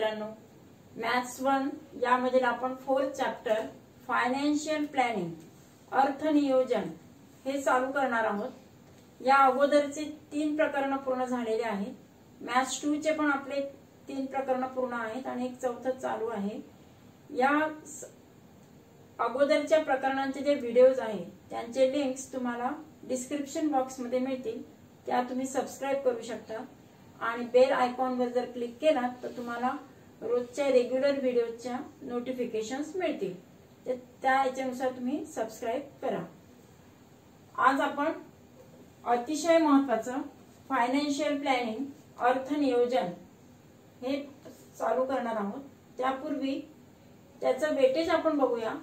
मित्रांनो, मॅथ्स 1 यामधील आपण 4th चॅप्टर फायनान्शियल प्लॅनिंग अर्थनियोजन हे चालू करणार आहोत। या अगोदरचे 3 प्रकरण पूर्ण झालेले आहेत। मॅथ्स 2 चे पण आपले 3 प्रकरण पूर्ण आहेत आणि एक चौथं चालू आहे। या अगोदरच्या प्रकरणांचे जे व्हिडिओज आहेत त्यांचे लिंक्स तुम्हाला डिस्क्रिप्शन बॉक्स मध्ये मिळतील, त्या तुम्ही सबस्क्राइब करू शकता आणि बेल आयकॉनवर जर क्लिक केलात तर तुम्हाला रोजच्या रेग्युलर व्हिडिओच्या नोटिफिकेशन्स मिळतील। त्या याच्यानुसार तुम्ही सबस्क्राइब करा। आज आपण अतिशय महत्त्वाचं फायनान्शियल प्लॅनिंग अर्थनियोजन हे चालू करणार आहोत। त्यापूर्वी त्याचं वेटेज आपण बघूया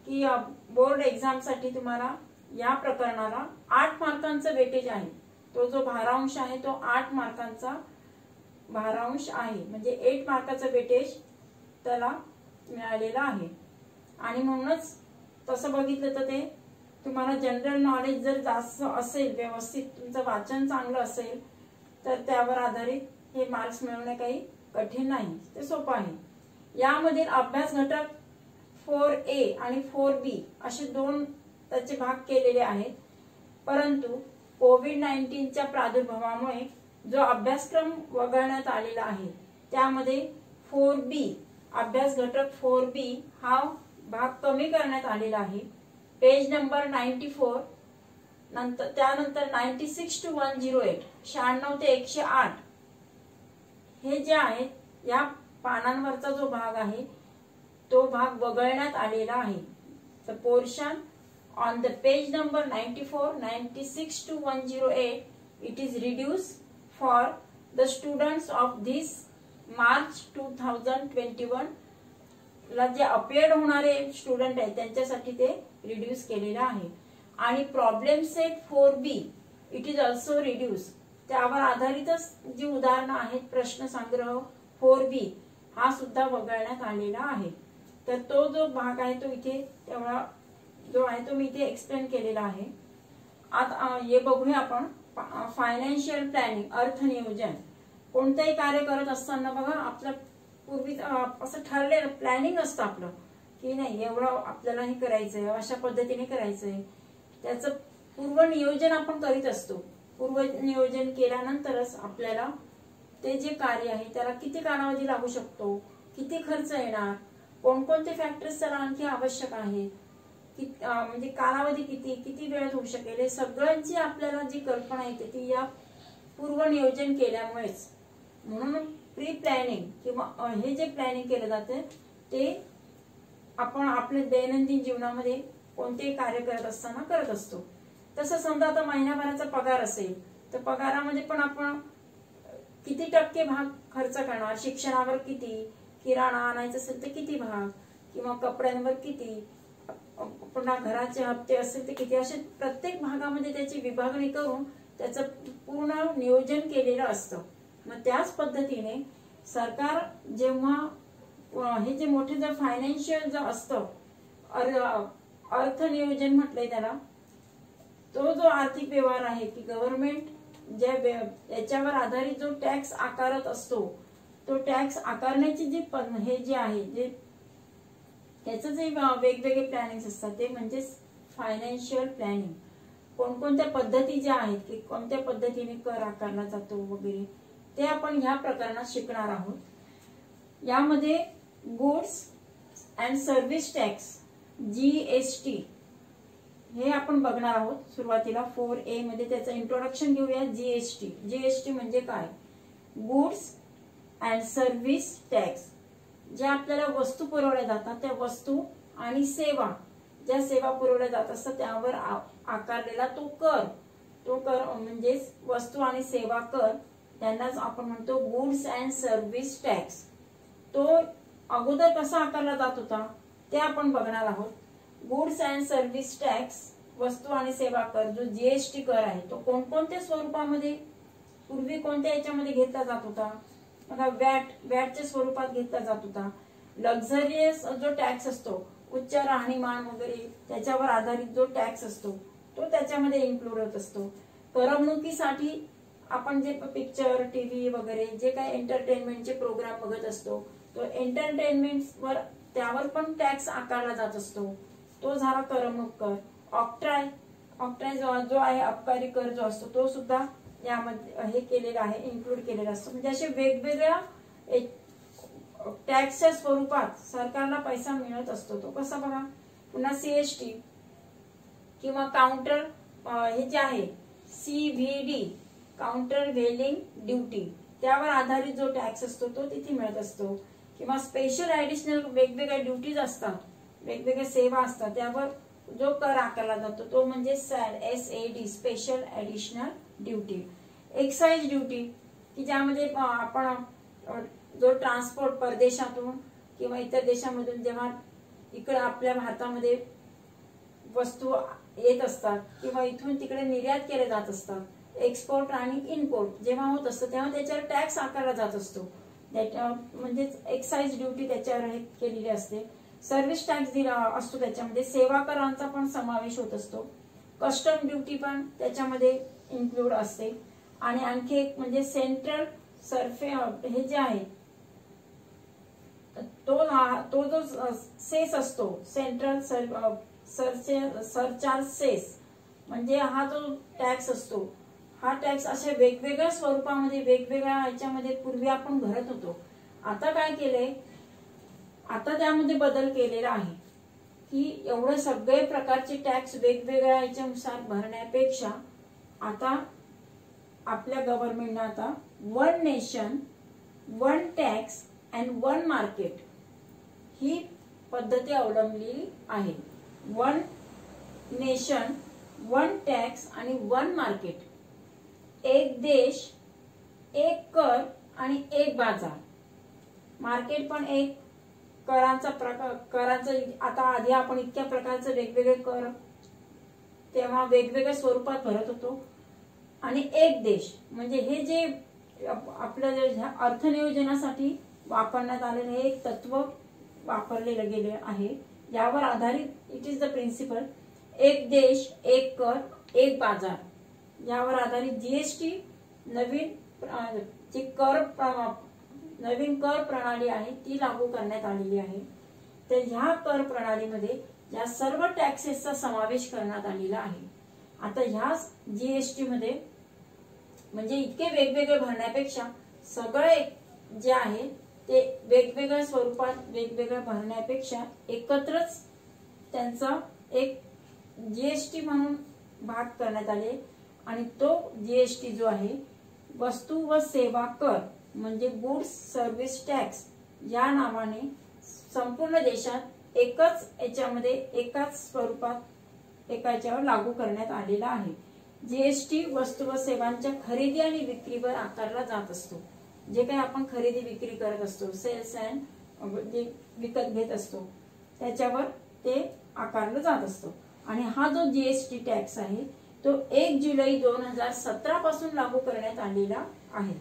की बोर्ड एग्जाम साठी तुम्हाला या प्रकरणाला 8 मार्कांचं वेटेज आहे। तो जो भारांश आहे तो 8 मार्कांचा भारांश आहे, म्हणजे 8 मार्काचं वेटेज त्याला मिळालेला आहे। आणि म्हणूनच तसं बघितलं तर ते तुम्हाला जनरल नॉलेज जर जास्त असेल, व्यवस्थित तुमचं वाचन चांगलं असेल तर त्यावर आधारित हे मार्क्स मिळवणे काही कठीण नाही, ते सोपं आहे। यामधील अभ्यास घटक 4A आणि 4B असे 2 त्याचे भाग केलेले आहेत, परंतु कोविड-19च्या प्रादुर्भावामुळे जो अभ्यासक्रम वगळण्यात आलेला आहे त्यामध्ये 4B अभ्यास घटक 4B हा भाग कमी करण्यात आलेला आहे। पेज नंबर 94 नंतर त्यानंतर 96 to 108 96 ते 108 हे जे आहेत या पानांवरचा जो भाग आहे तो भाग वगळण्यात आलेला आहे। The portion on the page number 94, 96 to 108 it is reduced for the students of this March 2021 ला जे अपेअर्ड होणारे स्टुडंट आहेत त्यांच्यासाठी ते रिड्यूस केलेलं आहे। आणि problem set 4B it is also reduce, त्यावर आधारितच जी उदाहरणं आहेत प्रश्न संग्रह 4B हा सुद्धा वगळण्यात आलेला आहे। तर तो जो भाग आहे तो इथे तेवढा जो आहे तो मी इथे एक्सप्लेन केलेला आहे। आता हे बघूया आपण फायनान्शियल प्लॅनिंग अर्थनियोजन। कोणतेही कार्य करत असताना बघा आपलं पूर्वी असं ठरलेलं प्लॅनिंग असतं आपलं की नाही एवढं आपल्याला हे करायचंय, अशा पद्धतीने करायचंय, त्याचं पूर्व नियोजन आपण करीत असतो। पूर्व नियोजन केल्यानंतरच आपल्याला ते जे कार्य आहे त्याला किती कालावधी लागू शकतो, किती खर्च येणार, कोणकोणते फॅक्टर्स त्याला आणखी आवश्यक आहेत, म्हणजे कालावधी किती वेळात होऊ शकेल, हे सगळ्यांची आपल्याला जी कल्पना येते ती या पूर्व नियोजन केल्यामुळेच। म्हणून प्री प्लॅनिंग किंवा हे जे प्लॅनिंग केलं जाते ते आपण आपल्या दैनंदिन जीवनामध्ये कोणतेही कार्य करत असताना करत असतो। तसं समजा आता महिन्याभराचा पगार असेल तर पगारामध्ये पण आपण किती टक्के भाग खर्च करणार, शिक्षणावर किती, किराणा आणायचं असेल तर किती भाग, किंवा कपड्यांवर किती, पुन्हा घराचे हप्ते असेल तर किती, असे प्रत्येक भागामध्ये त्याची विभागणी करून त्याचं पूर्ण नियोजन केलेलं असतं। मग त्याच पद्धतीने सरकार जेव्हा हे जे मोठे जर फायनान्शियल जर असतं अर्थनियोजन म्हटलंय त्याला, तो जो आर्थिक व्यवहार आहे की गव्हर्नमेंट ज्या याच्यावर आधारित जो टॅक्स आकारत असतो तो टॅक्स आकारण्याची जी हे जे आहे जे त्याचं जे वेगवेगळे प्लॅनिंग असतात ते म्हणजे फायनान्शियल प्लॅनिंग। कोणकोणत्या पद्धती ज्या आहेत की कोणत्या पद्धतीने कर आकारला जातो वगैरे ते आपण ह्या प्रकरणात शिकणार आहोत। यामध्ये goods and service tax GST हे आपण बघणार आहोत। सुरुवातीला 4A मध्ये त्याचं इंट्रोडक्शन घेऊया। GST म्हणजे काय? गुड्स अँड सर्व्हिस टॅक्स, ज्या आपल्याला वस्तू पुरवल्या जातात त्या वस्तू आणि सेवा, ज्या सेवा पुरवल्या जात असतात त्यावर आकारलेला तो कर म्हणजे वस्तू आणि सेवा कर, त्यांनाच आपण म्हणतो गुड्स अँड सर्व्हिस टॅक्स। तो अगोदर कसा आकारला जात होता ते आपण बघणार आहोत। गुड्स अँड सर्व्हिस टॅक्स वस्तू आणि सेवा कर जो GST कर आहे तो कोणकोणत्या स्वरूपामध्ये पूर्वी कोणत्या याच्यामध्ये घेतला जात होता बघा, वॅटच्या स्वरूपात घेतला जात होता। लक्झरियस जो टॅक्स असतो, उच्च राहणीमान वगैरे त्याच्यावर आधारित जो टॅक्स असतो तो त्याच्यामध्ये इन्क्लूड होत असतो। करमणुकीसाठी आपण जे पिक्चर, टीव्ही वगैरे जे काही एंटरटेनमेंटचे प्रोग्राम बघत असतो, तो एंटरटेनमेंटवर त्यावर पण टॅक्स आकारला जात असतो. तो झाला करमुक्त कर. ऑक्ट्राय जो आहे अबकारी कर जो असतो तो सुद्धा यामध्ये हे केलेला आहे, इन्क्लूड केलेला असतो. म्हणजे असे वेगवेगळ्या टॅक्सच्या स्वरूपात सरकारला पैसा मिळत असतो. तो कसा बघा, पुन्हा सीएसटी किंवा काउंटर हे जे आहे CVD, काउंटर व्हेलिंग ड्युटी, त्यावर आधारित जो टॅक्स असतो तो तिथे मिळत असतो. किंवा स्पेशल ऍडिशनल वेगवेगळ्या ड्युटीज असतात, वेगवेगळ्या सेवा असतात, त्यावर जो कर आकारला जातो तो म्हणजे SAD, special additional duty. Excise duty की ज्यामध्ये आपण जो ट्रान्सपोर्ट परदेशातून किंवा इतर देशामधून जेव्हा इकडे आपल्या भारतामध्ये वस्तू येत असतात किंवा इथून तिकडे निर्यात केले जात असतात, एक्सपोर्ट आणि इम्पोर्ट जेव्हा होत असतं तेव्हा त्याच्यावर टॅक्स आकारला जात असतो. म्हणजेच एक्साइज ड्युटी त्याच्यावर केलेली असते. सर्व्हिस टॅक्स दिला असतो, त्याच्यामध्ये सेवा करांचा पण समावेश होत असतो. कस्टम ड्युटी पण त्याच्यामध्ये इन्क्लूड असते. आणि आणखी एक म्हणजे सेंट्रल सर्फे हे जे आहे तो जो सेस असतो, सेंट्रल सरचार्ज सेस, म्हणजे हा जो टॅक्स असतो, हा टॅक्स अशा वेगवेगळ्या स्वरूपामध्ये वेगवेगळ्या ह्याच्यामध्ये पूर्वी आपण भरत होतो. आता काय केलंय, आता त्यामध्ये बदल केलेला आहे की एवढे सगळे प्रकारचे टॅक्स वेगवेगळ्या ह्याच्यानुसार भरण्यापेक्षा आता आपल्या गव्हर्नमेंटने आता one nation one tax and one market ही पद्धती अवलंबली आहे. वन नेशन वन टॅक्स आणि वन मार्केट, एक देश एक कर आणि एक बाजार. मार्केट पण एक करांचा प्रकार, करांचं आता आधी आपण इतक्या प्रकारचे वेगवेगळे कर तेव्हा वेगवेगळ्या स्वरूपात भरत होतो. आणि एक देश म्हणजे हे जे आपल्या अर्थनियोजनासाठी वापरण्यात आलेले हे एक तत्व वापरलेले गेले आहे, यावर आधारित इट इज द प्रिन्सिपल. एक देश एक कर एक बाजार, यावर आधारित जीएसटी नवीन कर प्रणाली आहे ती लागू करण्यात आलेली आहे. तर ह्या कर प्रणालीमध्ये या सर्व टॅक्सेसचा समावेश करण्यात आलेला आहे. आता ह्या जीएसटी मध्ये म्हणजे इतके वेगवेगळे भरण्यापेक्षा सगळे जे आहे ते वेगवेगळ्या स्वरूपात वेगवेगळ्या भरण्यापेक्षा एकत्रच त्यांचा एक जीएसटी म्हणून भाग करण्यात आले. आणि तो जीएसटी जो आहे वस्तू व सेवा कर म्हणजे गुड्स सर्व्हिस टॅक्स या नावाने संपूर्ण देशात एकच याच्यामध्ये एकाच स्वरूपात एकाच्यावर लागू करण्यात आलेला आहे. जीएसटी वस्तू व सेवांच्या खरेदी आणि विक्रीवर आकारला जात असतो. जे काही आपण खरेदी विक्री करत असतो, सेल्स अँड जे विकत घेत असतो त्याच्यावर ते आकारलं जात असतो. आणि हा जो जीएसटी टॅक्स आहे तो 1 जुलै 2017 पासून लागू करण्यात आलेला आहे.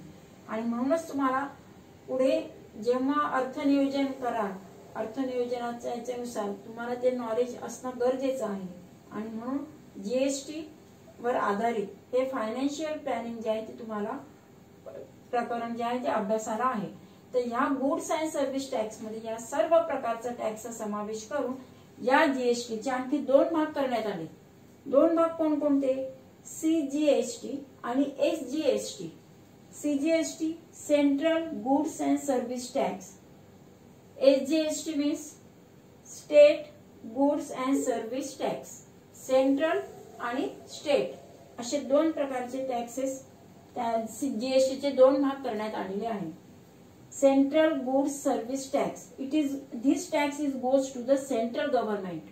आणि म्हणूनच तुम्हाला पुढे जेव्हा अर्थनियोजन कराल, अर्थनियोजनाच्या याच्यानुसार तुम्हाला ते नॉलेज असणं गरजेचं आहे. आणि म्हणून जीएसटी वर आधारित हे फायनान्शियल प्लॅनिंग जे आहे ते तुम्हाला प्रकरण जे आहे ते अभ्यासाला आहे. तर ह्या गुड्स अँड सर्व्हिस टॅक्स मध्ये या सर्व प्रकारचा टॅक्सचा समावेश करून या जीएसटीचे आणखी 2 भाग करण्यात आले. 2 भाग कोणकोणते, सीजीएसटी आणि SGST. CGST central goods and service tax, SGST means state goods and service tax. Central आणि स्टेट असे 2 प्रकारचे टॅक्सेस त्या जीएसटीचे 2 भाग करण्यात आलेले आहेत. Central goods service tax, this tax goes to the central government.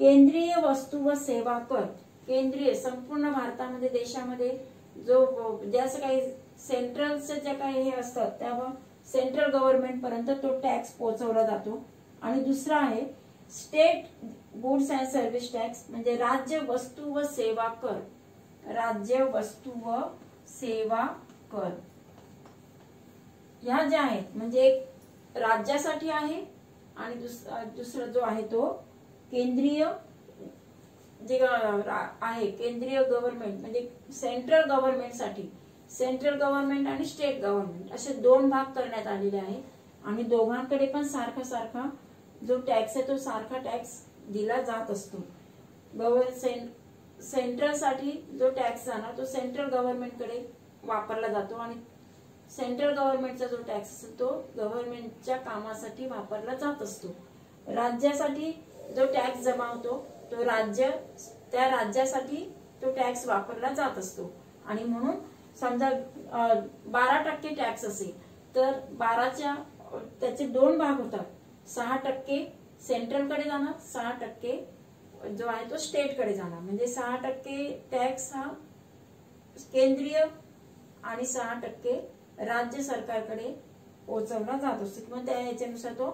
केंद्रीय वस्तू व सेवा कर, केंद्रीय संपूर्ण भारतामध्ये देशामध्ये जो ज्याचं काही सेंट्रलचे ज्या काही हे असतात त्यावर सेंट्रल गव्हर्नमेंट पर्यंत तो टॅक्स पोहोचवला जातो. आणि दुसरा आहे state goods and service tax म्हणजे राज्य वस्तू व सेवा कर, राज्य वस्तू व सेवा कर. ह्या ज्या आहेत म्हणजे एक राज्यासाठी आहे आणि दुसरा जो आहे तो केंद्रीय जे आहे केंद्रीय गव्हर्नमेंट म्हणजे सेंट्रल गव्हर्नमेंट साठी सेंट्रल गव्हर्नमेंट आणि स्टेट गव्हर्नमेंट असे दोन भाग करण्यात आलेले आहेत. आणि दोघांकडे पण सारखा जो टॅक्स आहे तो सारखा टॅक्स दिला जात असतो. सेंट्रल साठी जो टॅक्स जाणार तो सेंट्रल गव्हर्नमेंटकडे वापरला जातो आणि सेंट्रल गव्हर्नमेंटचा जो टॅक्स असतो तो गव्हर्नमेंटच्या कामासाठी वापरला जात असतो. राज्यासाठी जो टॅक्स जमा होतो तो त्या राज्यासाठी तो टॅक्स वापरला जात असतो. आणि म्हणून समजा 12% टॅक्स असेल तर 12च्या त्याचे दोन भाग होतात. 6% सेंट्रलकडे जाणार, 6% जो आहे तो स्टेटकडे जाणार. म्हणजे 6% टॅक्स हा केंद्रीय आणि 6% राज्य सरकारकडे पोहोचवला जात असतो किंवा त्या याच्यानुसार तो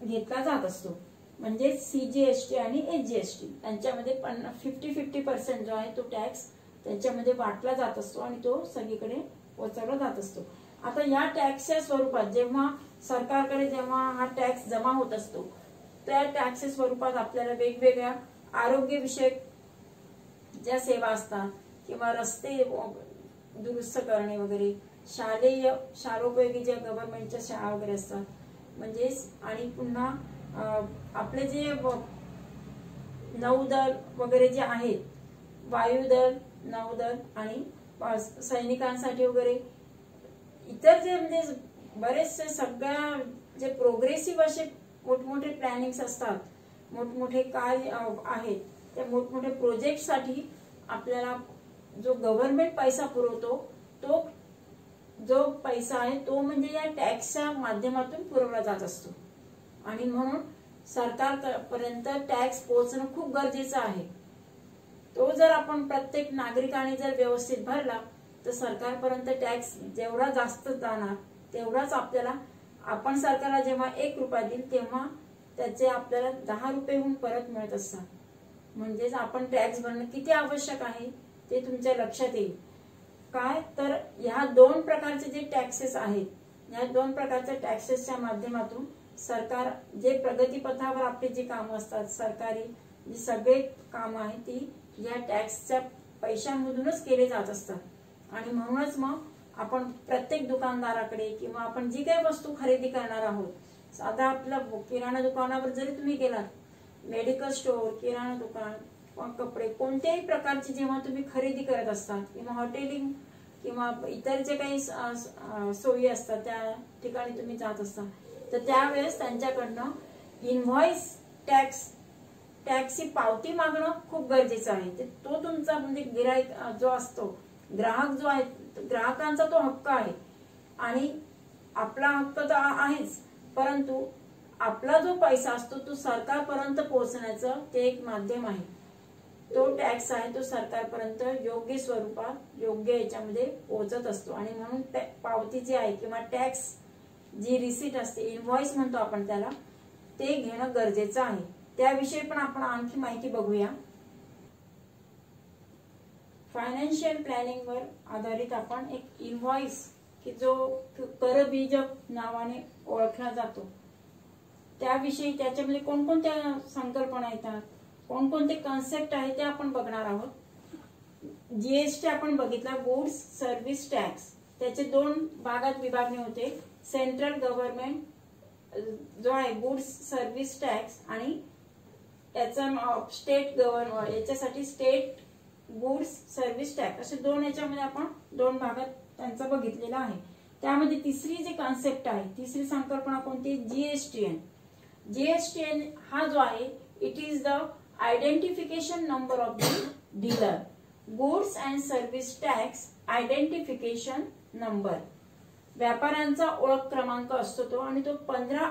घेतला जात असतो. म्हणजे CGST आणि SGST त्यांच्यामध्ये 50-50% जो आहे तो टॅक्स त्यांच्यामध्ये वाटला जात असतो आणि तो सगळीकडे पोहोचवला जात असतो. आता या टॅक्सच्या स्वरूपात जेव्हा सरकारकडे जेव्हा हा टॅक्स जमा होत असतो त्या टॅक्सच्या स्वरूपात आपल्याला वेगवेगळ्या आरोग्यविषयक ज्या सेवा असतात किंवा रस्ते दुरुस्त करणे वगैरे, शाळोपयोगी ज्या गव्हर्नमेंटच्या शाळा वगैरे असतात म्हणजे, आणि पुन्हा आपले जे नौदल वगैरे जे आहेत, वायुदल, नौदल आणि सैनिकांसाठी वगैरे इतर जे म्हणजे बरेचसे सगळ्या जे प्रोग्रेसिव्ह असे मोठमोठे प्लॅनिंग्स असतात, मोठमोठे कार्य आहेत, त्या मोठमोठे प्रोजेक्ट साठी आपल्याला जो गव्हर्नमेंट पैसा पुरवतो तो जो पैसा आहे तो म्हणजे या टॅक्सच्या माध्यमातून पुरवला जात असतो. आणि म्हणून सरकारपर्यंत टॅक्स पोहोचणं खूप गरजेचं आहे. तो जर आपण प्रत्येक नागरिकाने जर व्यवस्थित भरला तर सरकारपर्यंत टॅक्स जेवढा जास्त जाणार तेवढाच आपल्याला, आपण सरकारला जेव्हा 1 रुपया देईल तेव्हा त्याचे आपल्याला 10 रुपयेहून परत मिळत असतात. म्हणजेच आपण टॅक्स भरणं किती आवश्यक आहे ते तुमच्या लक्षात येईल. काय तर ह्या 2 प्रकारचे जे टॅक्सेस आहेत, या 2 प्रकारच्या टॅक्सेसच्या माध्यमातून सरकार जे प्रगतीपथावर आपली जी कामं असतात, सरकारी जी सगळे कामं आहेत ती या टॅक्सच्या पैशांमधूनच केले जात असतात. आणि म्हणूनच मग आपण प्रत्येक दुकानदाराकडे किंवा आपण जी काही वस्तू खरेदी करणार आहोत, साधा आपल्या किराणा दुकानावर जरी तुम्ही गेलात, मेडिकल स्टोअर, किराणा दुकान, कपडे, कोणत्याही प्रकारची जेव्हा तुम्ही खरेदी करत असतात किंवा हॉटेलिंग किंवा इतर जे काही सोयी असतात त्या ठिकाणी तुम्ही जात असता तर त्यावेळेस त्यांच्याकडनं इनव्हॉइस टॅक्सची पावती मागणं खूप गरजेचं आहे. तो तुमचा म्हणजे गिराईक जो असतो, ग्राहक जो आहे, ग्राहकांचा तो हक्क आहे आणि आपला हक्क तर आहेच, परंतु आपला जो पैसा असतो तो सरकारपर्यंत पोहोचण्याचं ते एक माध्यम आहे. तो टॅक्स आहे तो सरकारपर्यंत योग्य स्वरूपात, योग्य याच्यामध्ये पोहोचत असतो. आणि म्हणून पावती जी आहे किंवा टॅक्स जी रिसीट असते, इनव्हॉइस म्हणतो आपण त्याला, ते घेणं गरजेचं आहे. त्याविषयी पण आपण आणखी माहिती बघूया. फायनान्शियल प्लॅनिंग वर आधारित आपण एक इनव्हॉइस की जो करबीजक नावाने ओळखला जातो त्याविषयी, त्याच्यामध्ये कोणकोणत्या संकल्पना येतात, कोणकोणते कन्सेप्ट आहे ते आपण बघणार आहोत. GST आपण बघितला, गुड्स सर्व्हिस टॅक्स, त्याचे 2 भागात विभागणी होते. सेंट्रल गव्हर्नमेंट जो आहे गुड्स सर्व्हिस टॅक्स आणि त्याचा स्टेट गव्हर्नमेंट, याच्यासाठी स्टेट गुड्स सर्व्हिस टॅक्स, असे 2 याच्यामध्ये आपण 2 भागात त्यांचा बघितलेला आहे. त्यामध्ये तिसरी जी कॉन्सेप्ट आहे, तिसरी संकल्पना कोणती, GSTN. GSTN हा जो आहे it is the identification number of the dealer, goods and service tax identification number. व्यापाऱ्यांचा ओळख क्रमांक असतो तो, आणि तो 15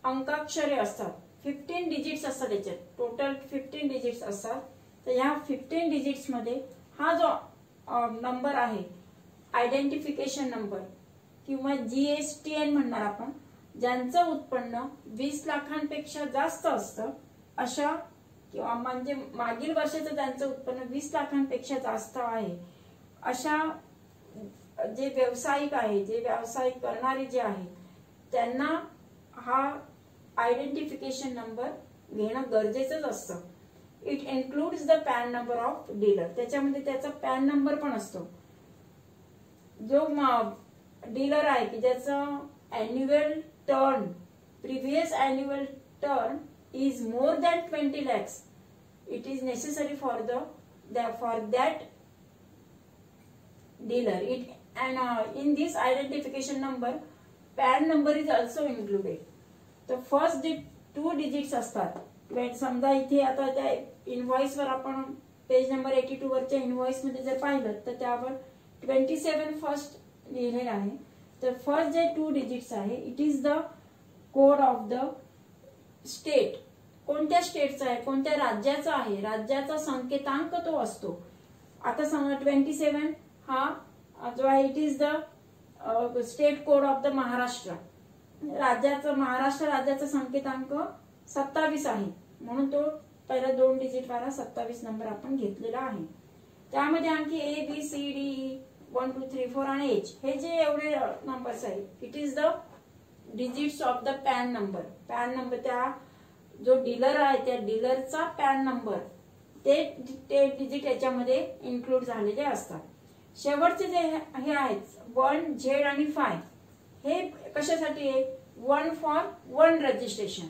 अंकाक्षरे असतात, 15 डिजिट्स असतात. त्याच्यात टोटल 15 डिजिट्स असतात. तर या 15 डिजिट्स मध्ये हा जो नंबर आहे, आयडेंटिफिकेशन नंबर किंवा GSTN म्हणणार आपण, ज्यांचं उत्पन्न 20 लाखांपेक्षा जास्त असतं अशा, किंवा म्हणजे मागील वर्षाचं त्यांचं उत्पन्न 20 लाखांपेक्षा जास्त आहे अशा जे व्यावसायिक आहे, जे व्यवसाय करणारे जे आहे, त्यांना हा आयडेंटिफिकेशन नंबर घेणं गरजेचंच असतं. It includes the pan number of dealer. त्याच्यामध्ये त्याचा पॅन नंबर पण असतो. जो डीलर आहे की ज्याचं annual turn previous annual turn is more than 20 lakhs, it is necessary for that dealer. In this identification number, PAN number is also included. तर first 2 digits असतात. समजा इथे आता त्या इनव्हॉइस वर आपण पेज नंबर 82 वरच्या इनव्हॉइस मध्ये जर पाहिलं तर त्यावर 27 फर्स्ट लिहिलेलं आहे. तर फर्स्ट जे 2 digits आहे it is the code of the state. कोणत्या स्टेटचा आहे, कोणत्या राज्याचा आहे, राज्याचा संकेतांक तो असतो. आता समजा 27 हा जो आहे it is the state code of the Maharashtra. राज्याचा महाराष्ट्र राज्याचा संकेतांक 27 आहे म्हणून तो पहिला 2 digit वाला 27 नंबर आपण घेतलेला आहे. त्यामध्ये आणखी ABCDE 1 2 3 4 आणि H हे जे एवढे नंबर्स आहेत it is the digits of the pan number. Pan number त्या जो डीलर आहे त्या डीलरचा पॅन नंबर ते डिजिट याच्यामध्ये इन्क्लूड झालेले असतात. शेवटचे जे हे आहेत 1 Z आणि 5 हे कशासाठी आहे, 1 for 1 रजिस्ट्रेशन.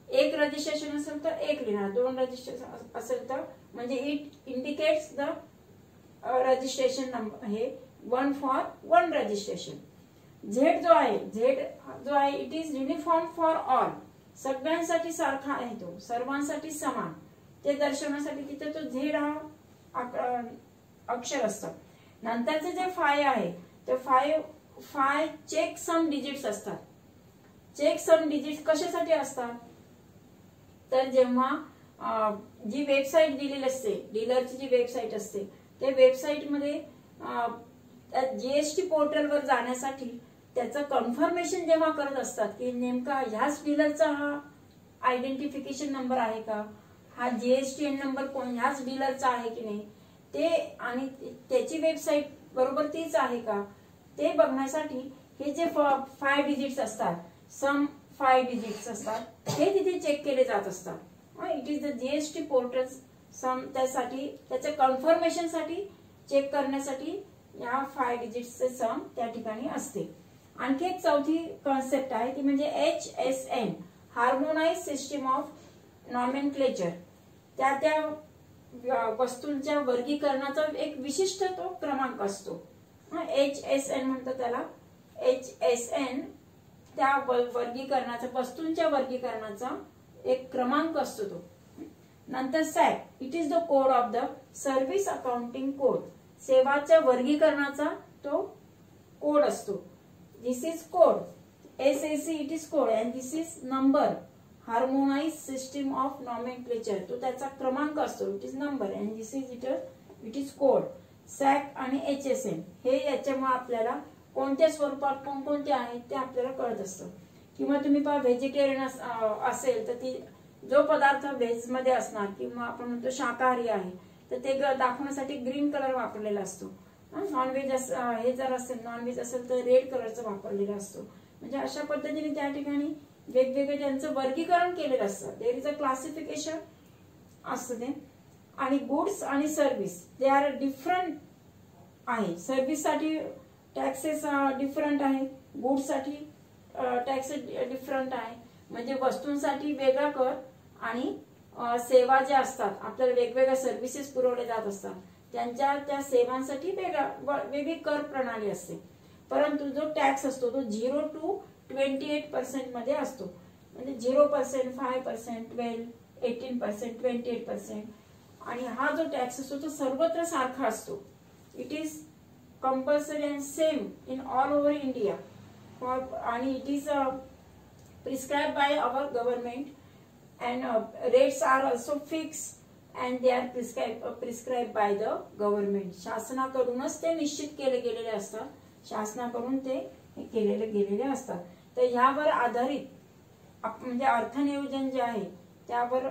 एक रजिस्ट्रेशन असेल तर एक लिहिणार, 2 रजिस्ट्रेशन असेल तर म्हणजे it indicates the registration number हे 1 for 1 रजिस्ट्रेशन. झेड जो आहे it is uniform for all. सगळ्यांसाठी सारखा आहे, तो सर्वांसाठी समान. ते दर्शवण्यासाठी तिथे तो झेड हा अक्षर असतं. नंतरचे जे 5 आहे ते 5 चेक सम डिजिट्स असतात. चेक सम डिजिट्स कशासाठी असतात तर जेव्हा जी वेबसाईट दिलेली असते डीलरची जी वेबसाईट असते त्या वेबसाईट मध्ये GST पोर्टलवर जाण्यासाठी त्याचं कन्फर्मेशन जेव्हा करत असतात की नेमका ह्याच डीलरचा हा आयडेंटिफिकेशन नंबर आहे का, हा GSTN नंबर ह्याच डीलरचा आहे की नाही ते आणि त्याची वेबसाईट बरोबर तीच आहे का ते बघण्यासाठी हे जे 5 digits असतात सम 5 digits असतात हे तिथे चेक केले जात असतात. It is the GST portal some त्यासाठी त्याच्या कन्फर्मेशन साठी चेक करण्यासाठी या 5 digits चे सम त्या ठिकाणी असते. आणखी एक चौथी कॉन्सेप्ट आहे ती म्हणजे HSN harmonise system of nomenclature. त्या वस्तूंच्या वर्गीकरणाचा एक विशिष्ट तो क्रमांक असतो. HSN म्हणतात त्याला. HSN त्या वर्गीकरणाचा वस्तूंच्या वर्गीकरणाचा एक क्रमांक असतो तो. नंतर SAC it is the code of the service accounting code. सेवाच्या वर्गीकरणाचा तो कोड असतो. This is code. SAC it is code and this is number harmonise system of nomenclature. तो त्याचा क्रमांक असतो it is number and this is it is code. SAC आणि HSN हे याच्यामुळे आपल्याला कोणत्या स्वरूपात कोणकोणते आहेत ते आपल्याला कळत असतं. किंवा तुम्ही पहा व्हेजिटेरियन असेल तर ती जो पदार्थ व्हेज मध्ये असणार किंवा आपण म्हणतो शाकाहारी आहे तर ते दाखवण्यासाठी ग्रीन कलर वापरलेला असतो. नॉनव्हेज हे जर असेल नॉनव्हेज असेल तर रेड कलरचा वापरलेला असतो. म्हणजे अशा पद्धतीने त्या ठिकाणी वेगवेगळे त्यांचं वर्गीकरण केलेलं असतं. देयर इज अ क्लासिफिकेशन असतं ते. आणि गुड्स आणि सर्व्हिस दे आर डिफरंट आहे. सर्व्हिस साठी टॅक्सेस डिफरंट आहे, गुड्स साठी टॅक्सेस डिफरंट आहे. म्हणजे वस्तूंसाठी वेगळा कर आणि सेवा ज्या असतात आपल्याला वेगवेगळ्या सर्व्हिसेस पुरवले जात असतात त्यांच्या त्या सेवांसाठी वेगळी कर प्रणाली असते. परंतु जो टॅक्स असतो तो 0 to 28% मध्ये असतो. म्हणजे 0%, 5%, 12, 18%, 28%. आणि हा जो टॅक्स असतो तो सर्वत्र सारखा असतो. It is compulsory and same in all over India. आणि it is prescribe by our government and rates are also fix and they are prescribe by the government. शासनाकडूनच ते निश्चित केले गेलेले असतात. शासनाकडून ते केलेले गेलेले असतात. तर ह्यावर आधारित म्हणजे अर्थनियोजन जे आहे त्यावर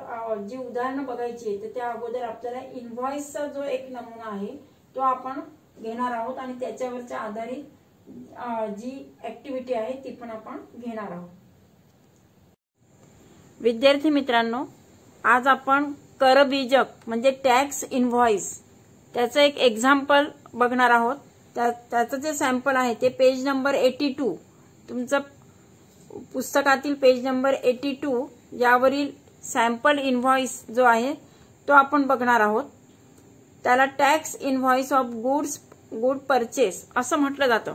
जी उदाहरणं बघायची आहे तर त्या अगोदर आपल्याला इनव्हॉइसचा जो एक नमुना आहे तो आपण घेणार आहोत आणि त्याच्यावरच्या आधारित जी ऍक्टिव्हिटी आहे ती पण आपण घेणार आहोत. विद्यार्थी मित्रांनो, आज आपण करबीजक म्हणजे टॅक्स इनव्हॉइस त्याचं एक एक्झाम्पल बघणार आहोत. त्याचं जे सॅम्पल आहे ते पेज नंबर 82, तुमचं पुस्तकातील पेज नंबर 82 यावरील सॅम्पल इनव्हॉइस जो आहे तो आपण बघणार आहोत. त्याला tax invoice of good purchase असं म्हटलं जातं.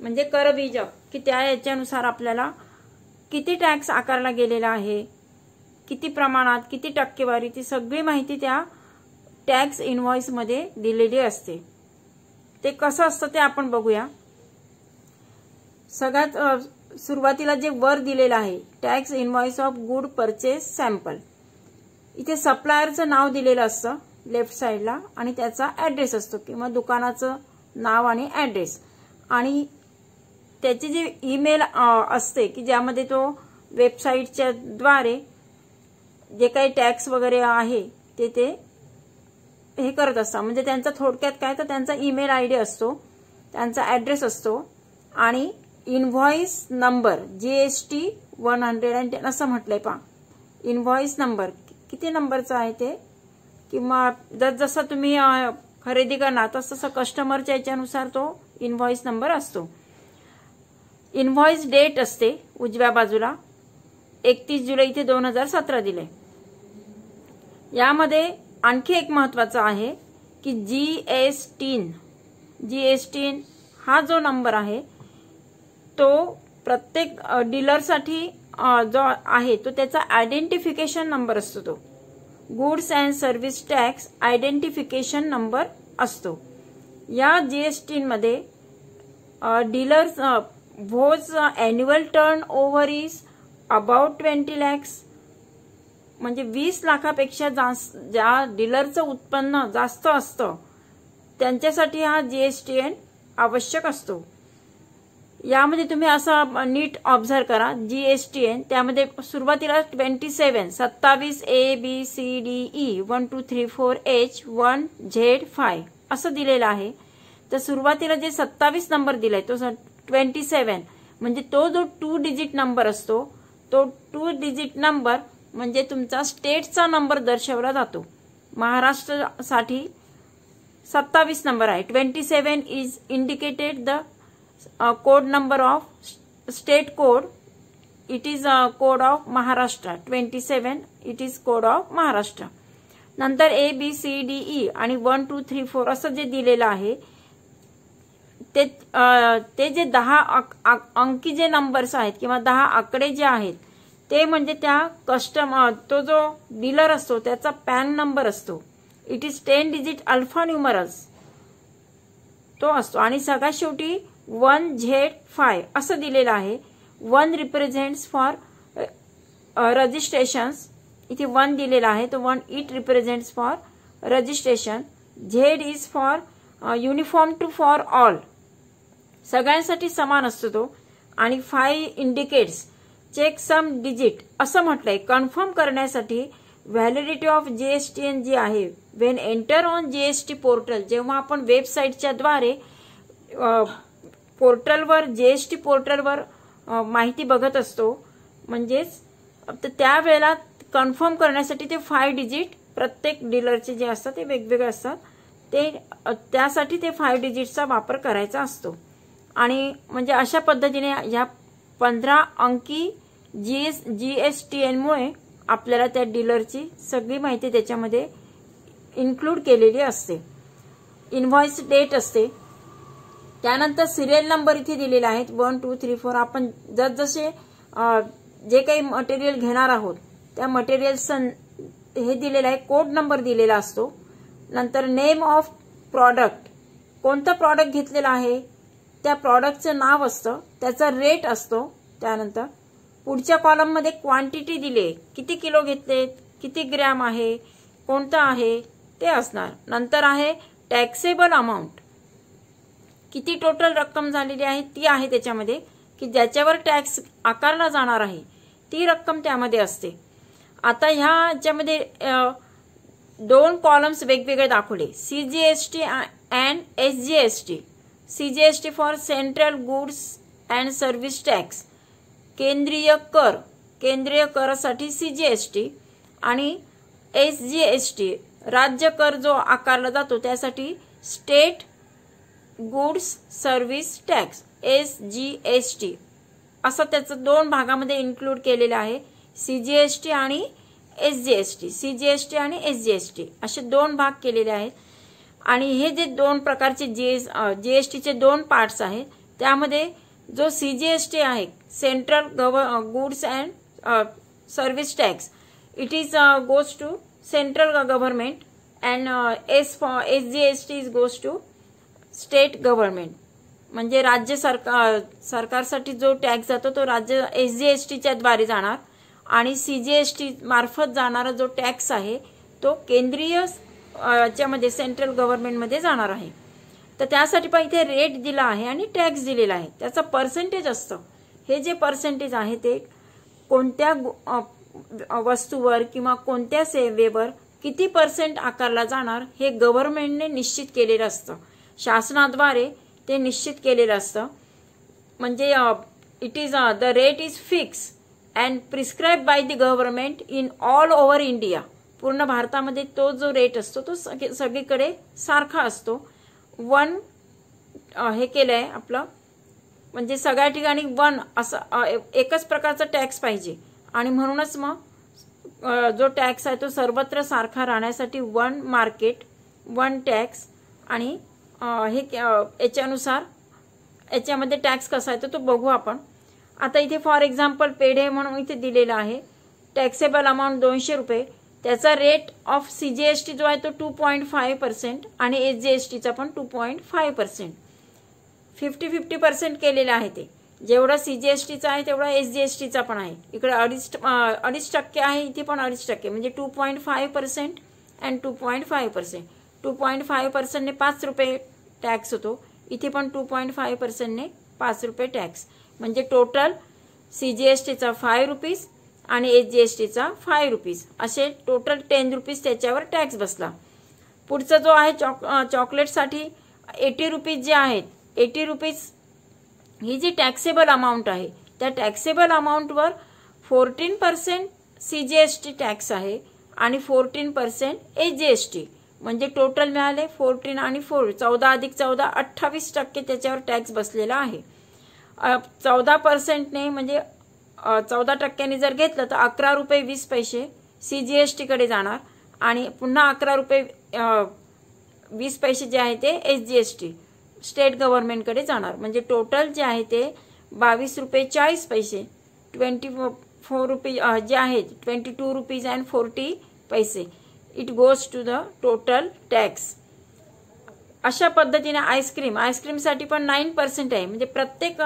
म्हणजे करबीजक की त्या याच्यानुसार आपल्याला किती टॅक्स आकारला गेलेला आहे, किती प्रमाणात, किती टक्केवारी, ती सगळी माहिती त्या टॅक्स इनव्हॉइस मध्ये दिलेली असते. ते कसं असतं ते आपण बघूया. सगळ्यात सुरुवातीला जे वर दिलेलं आहे tax invoice of good purchase sample, इथे सप्लायरचं नाव दिलेलं असतं लेफ्ट साइडला आणि त्याचा ऍड्रेस असतो किंवा दुकानाचं नाव आणि ऍड्रेस, आणि त्याची जी ईमेल असते की ज्यामध्ये तो वेबसाईटच्या द्वारे जे काही टॅक्स वगैरे आहे ते हे करत असतात. म्हणजे त्यांचा थोडक्यात काय तर त्यांचा ईमेल आयडी असतो, त्यांचा ऍड्रेस असतो आणि इनव्हॉइस नंबर GST 110 असं म्हटलंय. पहा इनव्हॉइस नंबर किती नंबरचा आहे ते, किंवा जसं तुम्ही खरेदी करणार तसं कस्टमरच्या याच्यानुसार तो इनव्हॉइस नंबर असतो. इनव्हॉइस डेट असते उजव्या बाजूला 31 जुलै इथे 2017 दिले. यामध्ये आणखी एक महत्वाचं आहे की GST हा जो नंबर आहे तो प्रत्येक डीलरसाठी जो आहे तो त्याचा आयडेंटिफिकेशन नंबर असतो. तो goods and service tax identification number असतो. या GST मध्ये dealers whose annual turnover is about 20 lakhs, म्हणजे 20 लाखापेक्षा ज्या डीलरचं उत्पन्न जास्त असतं त्यांच्यासाठी हा GSTN आवश्यक असतो. यामध्ये तुम्ही असं नीट ऑब्झर्व करा GSTN त्यामध्ये सुरुवातीला 27 ABCDE 1 2 3 4 H 1 Z 5 असं दिलेलं आहे. तर सुरुवातीला जे 27 नंबर दिलाय तो 27 म्हणजे तो जो 2 डिजिट नंबर असतो तो 2 डिजिट नंबर म्हणजे तुमचा स्टेटचा नंबर दर्शवला जातो. महाराष्ट्रासाठी 27 नंबर आहे. 27 is indicated the code number of state code. It is code of Maharashtra. 27 it is code of Maharashtra. नंतर ABCDE आणि 1 2 3 4 असं जे दिलेलं आहे ते जे 10 अंकी जे नंबर्स आहेत किंवा 10 आकडे जे आहेत ते म्हणजे त्या कस्टमर तो जो डीलर असतो त्याचा पॅन नंबर असतो. It is 10 digit alpha numerals तो असतो. आणि सगळ्यात शेवटी 1 Z5 असं दिलेलं आहे. 1 रिप्रेझेंट्स फॉर रजिस्ट्रेशन्स, इथे 1 दिलेला आहे तो 1 it represents for registration. Z is for uniform to for all, सगळ्यांसाठी समान असतो तो. आणि 5 इंडिकेट्स चेक सम डिजिट असं म्हटलंय कन्फर्म करण्यासाठी व्हॅलिडिटी ऑफ GSTN जी आहे Wien enter on GST portal. जेव्हा आपण वेबसाईटच्या द्वारे पोर्टलवर GST पोर्टलवर माहिती बघत असतो म्हणजेच त्यावेळेला कन्फर्म करण्यासाठी ते 5 डिजिट प्रत्येक डीलरचे जे असतात ते वेगवेगळे असतात. ते त्यासाठी ते 5 डिजिटचा वापर करायचा असतो. आणि म्हणजे अशा पद्धतीने या 15 अंकी GSTN मुळे आपल्याला त्या डीलरची सगळी माहिती त्याच्यामध्ये इन्क्लूड केलेली असते. इनव्हॉइस डेट असते. त्यानंतर सिरियल नंबर इथे दिलेले आहेत 1 2 3 4. आपण जसजसे जे काही मटेरियल घेणार आहोत त्या मटेरियलचं हे दिलेलं आहे, कोड नंबर दिलेला असतो. नंतर नेम ऑफ प्रॉडक्ट, कोणतं प्रॉडक्ट घेतलेलं आहे त्या प्रॉडक्टचं नाव असतं, त्याचा रेट असतो. त्यानंतर पुढच्या कॉलममध्ये क्वांटिटी दिले, किती किलो घेतले, किती ग्रॅम आहे, कोणतं आहे ते असणार. नंतर आहे टॅक्सेबल अमाऊंट, किती टोटल रक्कम झालेली आहे ती आहे त्याच्यामध्ये, की ज्याच्यावर टॅक्स आकारला जाणार आहे ती रक्कम त्यामध्ये असते. आता ह्याच्यामध्ये 2 कॉलम्स वेगवेगळे दाखवले, CGST and SGST. CGST for central goods and service tax, केंद्रीय कर, केंद्रीय करासाठी CGST. आणि SGST राज्य कर जो आकारला जातो त्यासाठी state goods service tax SGST असं त्याचं दोन भागामध्ये इन्क्लूड केलेलं आहे. CGST आणि SGST, CGST आणि SGST असे दोन भाग केलेले आहेत. आणि हे जे दोन प्रकारचे GSTचे दोन पार्ट्स आहेत त्यामध्ये जो CGST आहे central goods and service tax it is goes to central government and SGST is goes to state government. म्हणजे राज्य सरकारसाठी जो टॅक्स जातो तो राज्य SGSTच्या द्वारे जाणार आणि CGST मार्फत जाणारा जो टॅक्स आहे तो केंद्रीय च्यामध्ये सेंट्रल गव्हर्नमेंटमध्ये जाणार आहे. तर त्यासाठी पण इथे रेट दिला आहे आणि टॅक्स दिलेला आहे. त्याचा पर्सेंटेज असतं. हे जे पर्सेंटेज आहे ते कोणत्या वस्तूवर किंवा कोणत्या सेवेवर किती % आकारला जाणार हे गव्हर्नमेंटने निश्चित केलेलं असतं. शासनाद्वारे ते निश्चित केलेलं असतं. म्हणजे it is the rate is fix and prescribe bye the government in all over India. पूर्ण भारतामध्ये तो जो रेट असतो तो सगळीकडे सारखा असतो. वन हे केलंय आपलं म्हणजे सगळ्या ठिकाणी वन असं एकच प्रकारचा टॅक्स पाहिजे आणि म्हणूनच मग जो टॅक्स आहे तो सर्वत्र सारखा राहण्यासाठी वन मार्केट वन टॅक्स आणि हे याच्यानुसार याच्यामध्ये टॅक्स कसा आहे तो बघू आपण. आता इथे फॉर एक्झाम्पल पेढे म्हणून इथे दिलेला आहे. टॅक्सेबल अमाऊंट 200 रुपये. त्याचा रेट ऑफ CGST जो आहे तो 2.5% आणि SGSTचा पण 2.5%. 50-50% केलेला आहे ते. जेवढा CGSTचा आहे तेवढा SGSTचा पण आहे. इकडे 2.5% आहे, इथे पण 2.5% म्हणजे 2.5% अँड 2.5%. 2.5% ने 5 रुपये टॅक्स होतो. इथे पण 2.5% ने 5 रुपये टॅक्स म्हणजे टोटल CGSTचा 5 रुपीज आणि SGSTचा 5 रुपीज असे टोटल 10 रुपीज त्याच्यावर टॅक्स बसला. पुढचा जो आहे चॉकलेटसाठी 80 रुपीज जे आहेत 80 रुपीज ही जी टॅक्सेबल अमाऊंट आहे त्या टॅक्सेबल अमाऊंटवर 14% CGST टॅक्स आहे आणि 14% SGST म्हणजे टोटल मिळाले 14 आणि 4 14 अधिक 14 28% त्याच्यावर टॅक्स बसलेला आहे. 14% ने म्हणजे 14% जर घेतलं तर 11 रुपये 20 पैसे CGST कडे जाणार आणि पुन्हा 11 रुपये 20 पैसे जे आहे ते SGST स्टेट गव्हर्नमेंट कडे जाणार. म्हणजे टोटल जे आहे ते 22 रुपये 40 पैसे 24 रुपये जे आहेत 22 rupees and 40 paise it goes to the total tax. अशा पद्धतीने आईस्क्रीमसाठी पण 9% आहे. म्हणजे प्रत्येक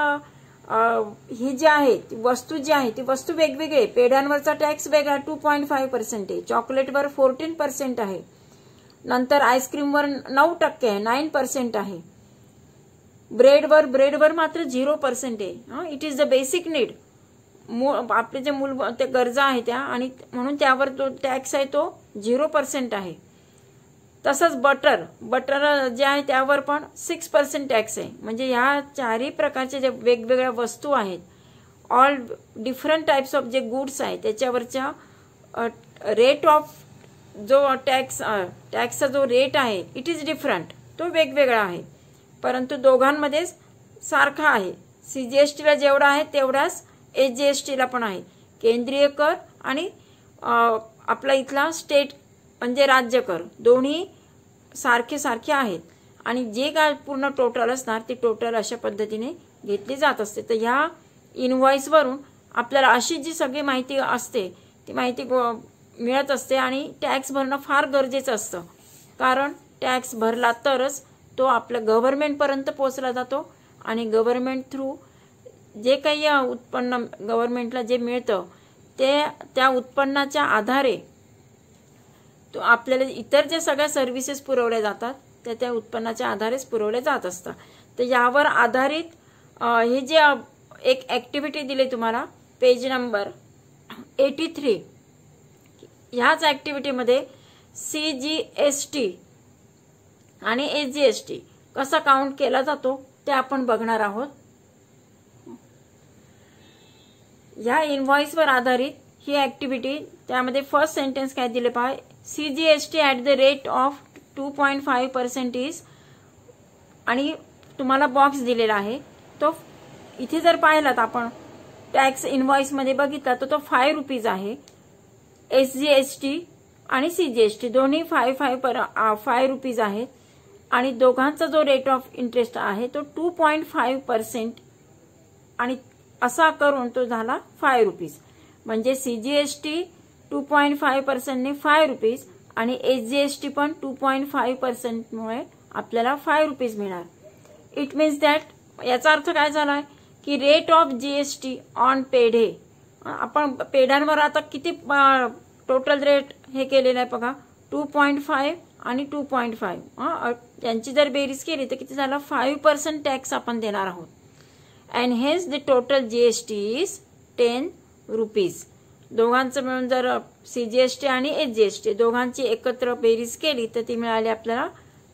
ही जी आहे वस्तू जी आहे ती वस्तू वेगवेगळी आहे. पेढ्यांवरचा टॅक्स वेगळा 2.5% आहे. चॉकलेटवर 14% आहे. नंतर आईस्क्रीमवर 9% आहे 9% आहे. ब्रेडवर मात्र 0% आहे. It is the basic need. आपले जे ते गरजा आहे त्या आणि म्हणून त्यावर जो टॅक्स आहे तो 0% आहे. तसंच बटर जे आहे त्यावर पण 6% टॅक्स आहे. म्हणजे ह्या चारही प्रकारचे जे वेगवेगळ्या वस्तू आहेत ऑल डिफरंट टाइप्स ऑफ जे गुड्स आहेत त्याच्यावरच्या रेट ऑफ जो टॅक्सचा जो रेट आहे इट इज डिफरंट तो वेगवेगळा आहे परंतु दोघांमध्ये सारखा आहे. CGSTला जेवढा आहे तेवढाच SGSTला पण आहे. केंद्रीय कर आणि आपला इथला स्टेट म्हणजे राज्य कर दोन्ही सारखे आहेत आणि जे काय पूर्ण टोटल असणार ते टोटल अशा पद्धतीने घेतली जात असते. तर ह्या इनव्हॉइसवरून आपल्याला अशी जी सगळी माहिती असते ती माहिती मिळत असते आणि टॅक्स भरणं फार गरजेचं असतं. कारण टॅक्स भरला तरच तो आपल्या गव्हर्नमेंटपर्यंत पोहोचला जातो आणि गव्हर्नमेंट थ्रू जे काही उत्पन्न गव्हर्नमेंटला जे मिळतं ते त्या उत्पन्नाच्या आधारे तो आपल्याला इतर ज्या सगळ्या सर्व्हिसेस पुरवल्या जातात त्या उत्पन्नाच्या आधारेच पुरवल्या जात असतात. तर यावर आधारित हे जे एक ऍक्टिव्हिटी दिली तुम्हाला पेज नंबर 83 ह्याच ऍक्टिव्हिटीमध्ये CGST आणि SGST कसा काउंट केला जातो ते आपण बघणार आहोत. या इनव्हॉइसवर आधारित ही ऍक्टिव्हिटी त्यामध्ये फर्स्ट सेंटेन्स काय दिले पाहिजे CGST at the rate of 2.5% is आणि तुम्हाला बॉक्स दिलेला आहे तो इथे जर पाहिलात आपण टॅक्स इनव्हॉइस मध्ये बघितला तर तो 5 रुपीज आहे. SGST आणि CGST दोन्ही 5 रुपीज आहेत आणि दोघांचा जो रेट ऑफ इंटरेस्ट आहे तो 2.5% आणि असा करून तो झाला 5 रुपीज. म्हणजे CGST 2.5% ने 5 रुपीज आणि SGST पण 2.5% मुळे आपल्याला 5 रुपीज मिळणार. इट मीन्स दॅट याचा अर्थ काय झालाय की rate of GST on paid हे आपण पेडांवर आता किती टोटल रेट हे केलेलं आहे बघा 2.5 आणि 2.5 यांची जर बेरीज केली तर किती झाला 5% टॅक्स आपण देणार आहोत. And hence the total GST is 10 rupees. दोघांचं मिळून जर CGST आणि SGST दोघांची एकत्र बेरीज केली तर ती मिळाली आपल्याला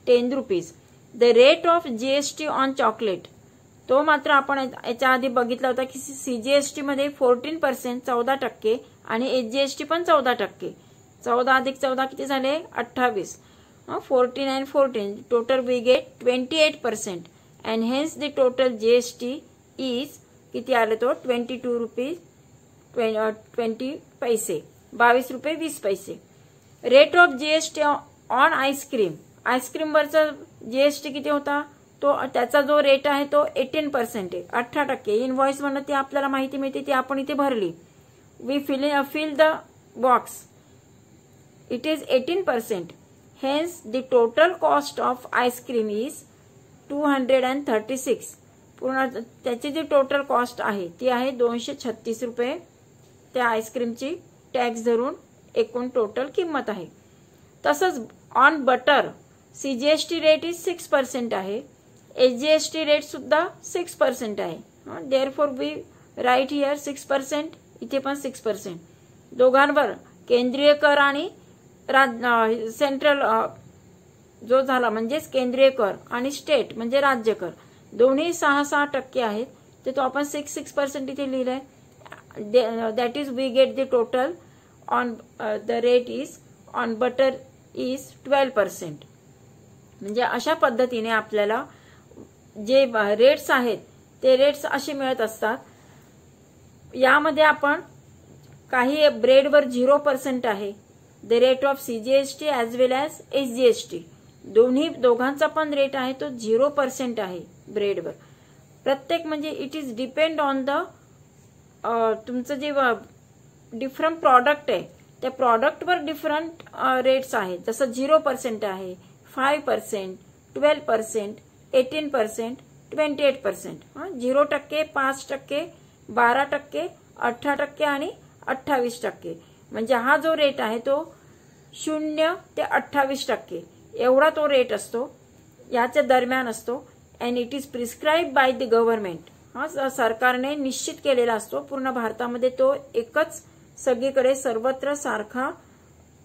10 rupees. The rate of GST on chocolate तो मात्र आपण याच्या आधी बघितला होता की CGST मध्ये 14% 14% आणि SGST पण 14%. 14 अधिक 14 किती झाले 28. 14 and 14 total we get 28% and hence the total GST is किती आले तो 22 रुपीज 20 पैसे 22 रुपये 20 पैसे. Rate of GST on ice cream ice cream वरचा GST किती होता तो त्याचा जो रेट आहे तो 18% आहे 18%. इनव्हॉइस म्हणून ती आपल्याला माहिती मिळते ती आपण इथे भरली. We fill the box it is 18%. Hence the total cost of ice cream is 236. पूर्ण त्याची जी टोटल कॉस्ट आहे ती आहे 236 रुपये. त्या आईस्क्रीमची टॅक्स धरून एकूण टोटल किंमत आहे. तसंच on butter CGST rate is 6% आहे. SGST रेट सुद्धा 6% आहे. Therefore we write here 6%. इथे पण 6%. दोघांवर केंद्रीय कर आणि सेंट्रल जो झाला म्हणजेच केंद्रीय कर आणि स्टेट म्हणजे राज्य कर दोन्ही 6% आहेत. ते तो आपण 6% इथे लिहिलंय. That is we get the total on the rate is on butter is 12%. म्हणजे अशा पद्धतीने आपल्याला जे रेट्स आहेत ते रेट्स असे मिळत असतात. यामध्ये आपण काही ब्रेडवर 0% आहे. The rate of CGST as well as SGST दोघांचा पण रेट आहे तो 0% आहे ब्रेडवर. प्रत्येक म्हणजे it is depend on the तुमचं जे डिफरंट प्रॉडक्ट आहे त्या प्रॉडक्टवर डिफरंट रेट्स आहेत. जसं 0% आहे 5%, 12%, 18%, 28%. 0%, 5%, 12%, 18% आणि 28%. म्हणजे हा जो रेट आहे तो 0 ते 28% एवढा तो रेट असतो. याच्या दरम्यान असतो. And it is prescribe bye the government. सरकारने निश्चित केलेला असतो. पूर्ण भारतामध्ये तो एकच सगळीकडे सर्वत्र सारखा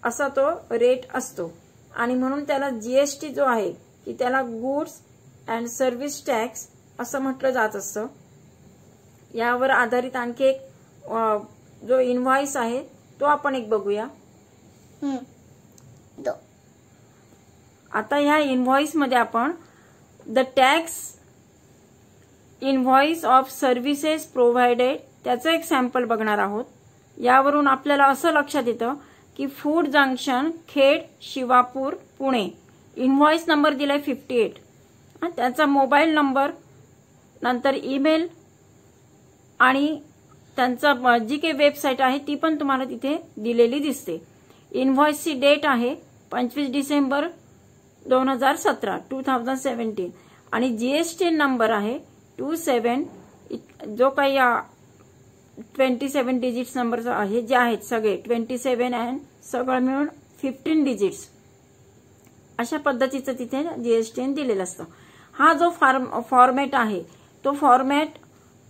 असा तो रेट असतो. आणि म्हणून त्याला GST जो आहे की त्याला गुड्स अँड सर्व्हिस टॅक्स असं म्हटलं जात असतं. यावर आधारित आणखी एक जो इनव्हॉइस आहे तो आपण एक बघूया. आता ह्या इनव्हॉइस मध्ये आपण the tax invoice of services provided त्याचं एक सॅम्पल बघणार आहोत. यावरून आपल्याला असं लक्षात येतं की food junction Khed Shivapur Pune invoice number दिलाय 58. त्याचा मोबाईल नंबर नंतर ईमेल आणि त्यांचा जी काही वेबसाईट आहे ती पण तुम्हाला तिथे दिलेली दिसते. इनव्हॉइसची डेट आहे 25 डिसेंबर 2017 2017 आणि GST नंबर आहे 27 जो काही 27 डिजिट्स नंबर आहे जे आहेत सगळे 27 अँड सगळं मिळून 15 डिजिट्स अशा पद्धतीचं तिथे GST दिलेलं असतं. हा जो फॉर्मॅट आहे तो फॉर्मॅट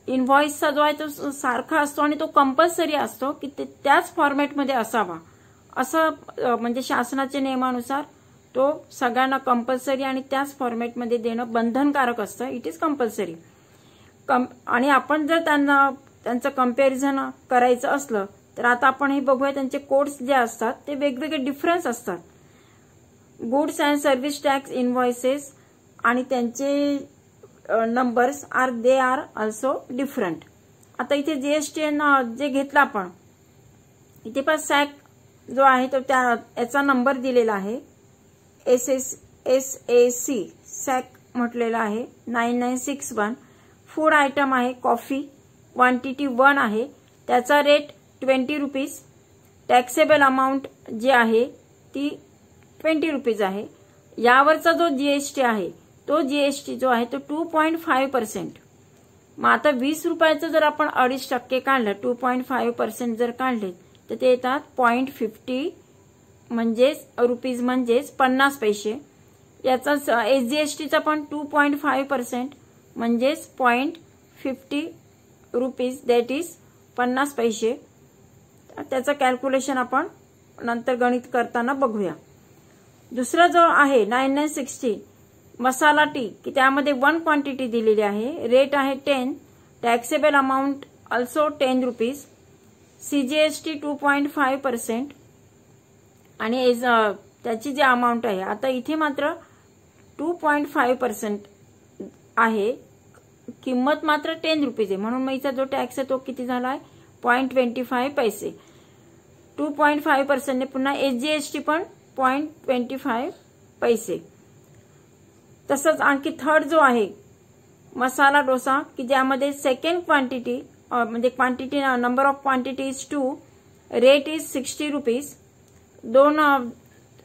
इनव्हॉइसचा जो आहे तो सारखा असतो आणि तो कंपल्सरी असतो की त्याच फॉर्मॅटमध्ये असावा असं म्हणजे शासनाच्या नियमानुसार तो सगळ्यांना कंपल्सरी आणि त्याच फॉर्मॅटमध्ये देणं बंधनकारक असतं. It is compulsory. आणि आपण जर त्यांचं कंपॅरिझन करायचं असलं तर आता आपण हे बघूया त्यांचे कोड्स जे असतात ते वेगवेगळे डिफरन्स असतात. Goods and service tax invoices आणि त्यांचे numbers they are also different. आता इथे जीएसटी जे घेतला आपण इथे पण सॅक जो आहे तो त्या याचा नंबर दिलेला आहे SAC सॅक म्हटलेला आहे 9961. फूड आयटम आहे कॉफी, क्वांटिटी 1 आहे, त्याचा रेट 20 रुपीज. टॅक्सेबल अमाउंट जे आहे ती 20 रुपीज आहे. यावरचा जो जीएसटी आहे तो जीएसटी जो आहे तो 2.5%. मग आता 20 रुपयाचं जर आपण 2.5% काढलं 2.5% जर काढले तर ते येतात 0.50 म्हणजेच रुपीज म्हणजेच 50 पैसे. याचा एसजीएसटीचा पण 2.5% म्हणजेच 0.50 रुपीज दॅट इज 50 पैसे. त्याचं कॅल्क्युलेशन आपण नंतर गणित करताना बघूया. दुसरा जो आहे 9960 मसाला टी की त्यामध्ये 1 क्वांटिटी दिलेली आहे, रेट आहे 10, taxable amount also 10 rupees, CGST 2.5% आणि त्याची जी अमाऊंट आहे आता इथे मात्र 2.5% आहे, किंमत मात्र 10 रुपीज आहे म्हणून मग इथं जो टॅक्स आहे तो किती झाला आहे 0.25 पैसे. 2.5% ने पुन्हा एसजीएसटी पण 0.25 पैसे. तसंच आणखी थर्ड जो आहे मसाला डोसा की ज्यामध्ये सेकंड क्वांटिटी म्हणजे quantity number of quantity is 2, rate is 60 rupees. दोन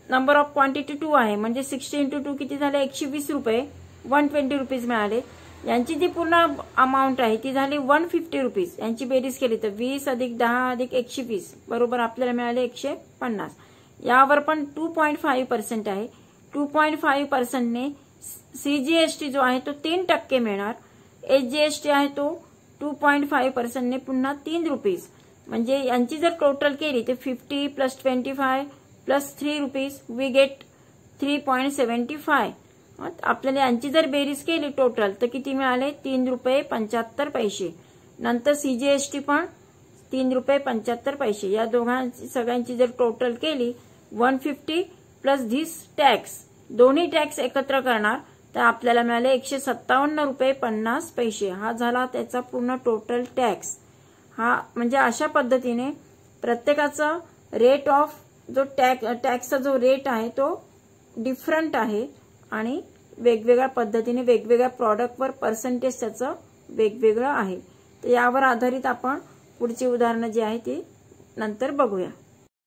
नंबर ऑफ क्वांटिटी 2 आहे म्हणजे 60 × 2 किती झाले 120 रुपये, 120 रुपीज मिळाले. यांची जी पूर्ण अमाऊंट आहे ती झाली 150 रुपीज. यांची बेरीज केली तर 20 + 10 + 120 बरोबर आपल्याला मिळाले 150. यावर पण 2.5% आहे. 2.5% ने सीजीएसटी जो आहे तो 3% मिळणार. एसजीएसटी आहे तो 2.5% ने पुन्हा 3 रुपीज. म्हणजे यांची जर टोटल केली तर 50 + 25 + 3 रुपीज वी गेट 3.75. आपल्याला यांची जर बेरीज केली टोटल तर किती मिळाले 3 रुपये 75 पैसे. नंतर सीजीएसटी पण 3 रुपये 75 पैसे. या दोघांची सगळ्यांची जर टोटल केली 150 + धिस टॅक्स दोन्ही टॅक्स एकत्र करणार तर आपल्याला मिळाले 157 रुपये 50 पैसे. हा झाला त्याचा पूर्ण टोटल टॅक्स. हा म्हणजे अशा पद्धतीने प्रत्येकाचा रेट ऑफ जो टॅक्सचा जो रेट आहे तो डिफरंट आहे आणि वेगवेगळ्या पद्धतीने वेगवेगळ्या प्रॉडक्टवर पर्सेंटेज त्याचं वेगवेगळं आहे. तर यावर आधारित आपण पुढची उदाहरणं जी आहे ती नंतर बघूया.